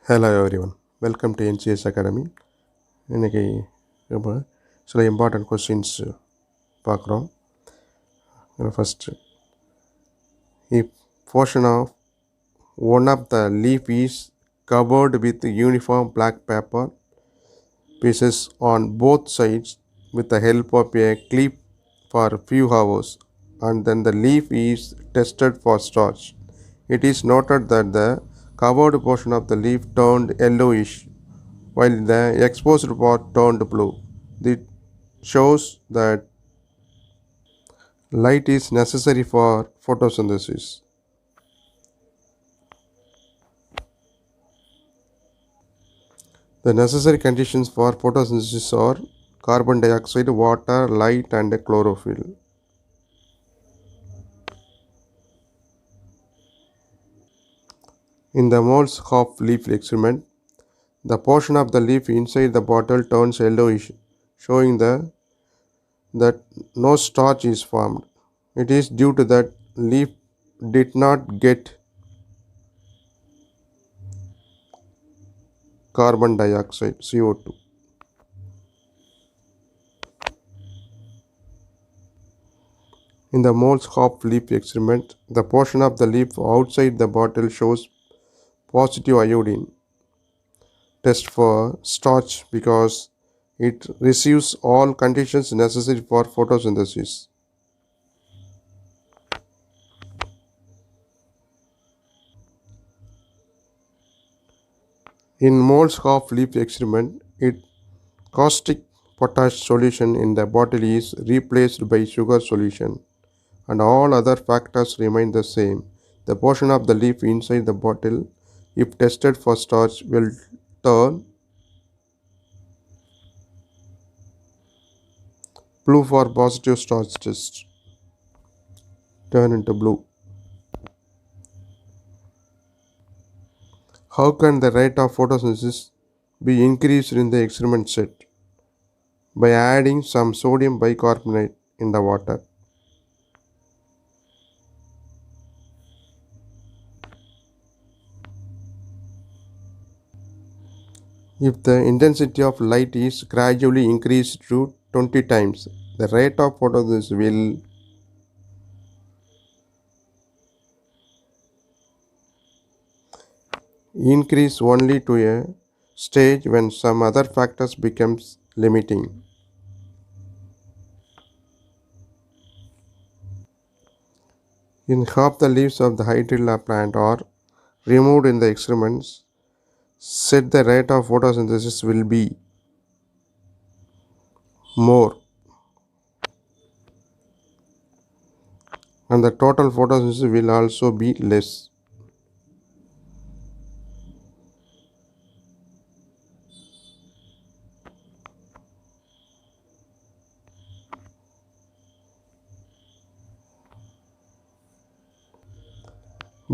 Hello everyone, welcome to NCS Academy. இன்னைக்கு நம்ம சில இம்பார்ட்டன்ட் கொஸ்டின்ஸ் பார்க்குறோம். First, if portion of one of the leaf is covered with uniform black paper pieces on both sides with the help of a clip for a few hours, and then the leaf is tested for starch. It is noted that the covered portion of the leaf turned yellowish while the exposed part turned blue. This shows that light is necessary for photosynthesis. The necessary conditions for photosynthesis are carbon dioxide, water, light, and chlorophyll. In the moles of leaf experiment, the portion of the leaf inside the bottle turns yellowish, showing that no starch is formed. It is due to that leaf did not get carbon dioxide CO2. In the moles of leaf experiment, the portion of the leaf outside the bottle shows positive iodine test for starch because it receives all conditions necessary for photosynthesis. In moles of leaf experiment, caustic potash solution in the bottle is replaced by sugar solution, and all other factors remain the same. The portion of the leaf inside the bottle, if tested for starch, will turn blue for positive starch test. Turn into blue. How can the rate of photosynthesis be increased in the experiment set? By adding some sodium bicarbonate in the water. If the intensity of light is gradually increased to 20 times, the rate of photosynthesis will increase only to a stage when some other factors becomes limiting. In half the leaves of the hydrilla plant are removed in the experiments, said the rate of photosynthesis will be more, and the total photosynthesis will also be less.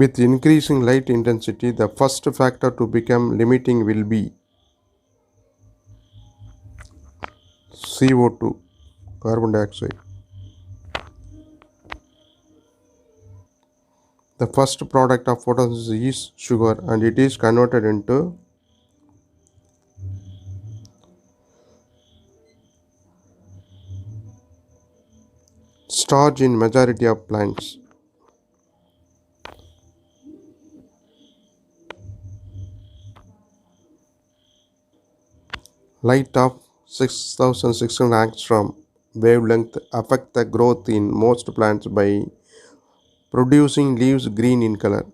With increasing light intensity, the first factor to become limiting will be CO2, carbon dioxide. The first product of photosynthesis is sugar, and it is converted into starch in majority of plants. Light of 6600 angstrom wavelength affect the growth in most plants by producing leaves green in color.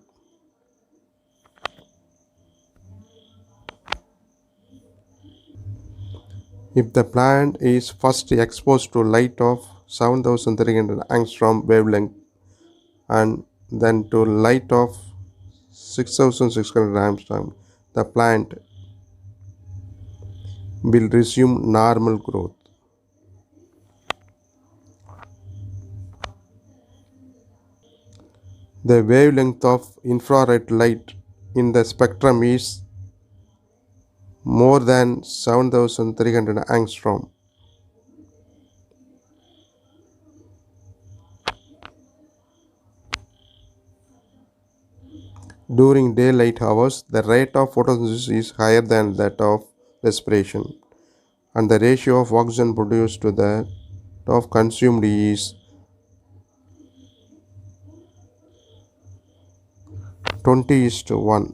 If the plant is first exposed to light of 7300 angstrom wavelength and then to light of 6600 angstrom, the plant will resume normal growth. The wavelength of infrared light in the spectrum is more than 7300 angstrom. During daylight hours, the rate of photosynthesis is higher than that of respiration, and the ratio of oxygen produced to that of consumed is 20 is to 1.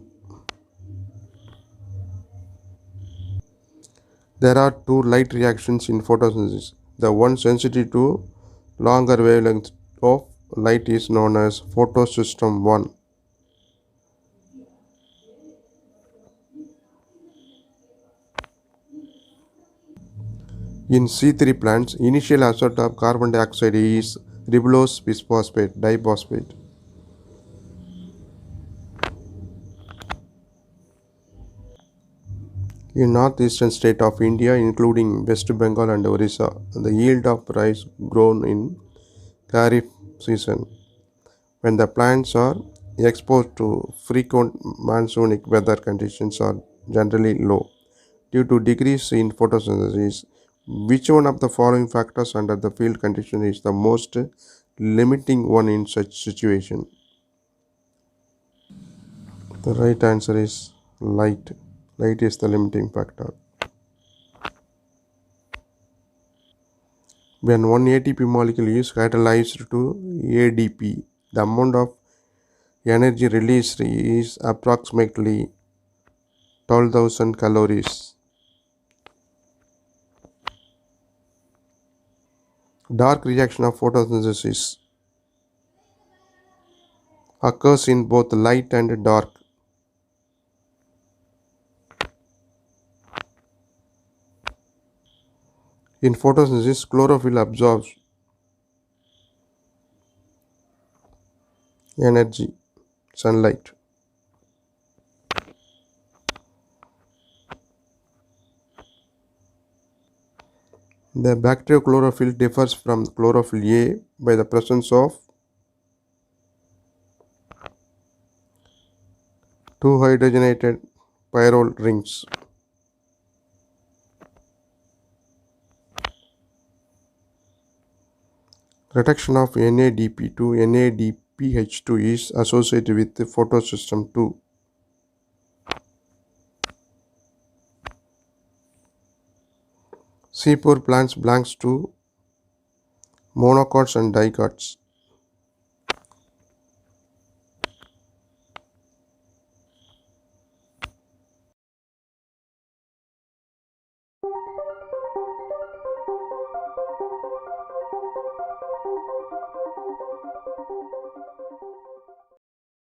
There are two light reactions in photosynthesis. The one sensitive to longer wavelength of light is known as photosystem 1. In C3 plants, initial absorption of carbon dioxide is ribulose bisphosphate diphosphate. In northeastern state of India, including West Bengal and Orissa, the yield of rice grown in Kharif season, when the plants are exposed to frequent monsoonic weather conditions, are generally low due to decrease in photosynthesis. Which one of the following factors under the field condition is the most limiting one in such situation? The right answer is light. Light is the limiting factor. When one ATP molecule is catalyzed to ADP, the amount of energy released is approximately 12,000 calories. Dark reaction of photosynthesis occurs in both light and dark. In photosynthesis, chlorophyll absorbs energy, sunlight. The bacteriochlorophyll differs from chlorophyll A by the presence of two hydrogenated pyrrole rings. Reduction of NADP to NADPH2 is associated with the photosystem II. C4 plants belongs to monocots and dicots.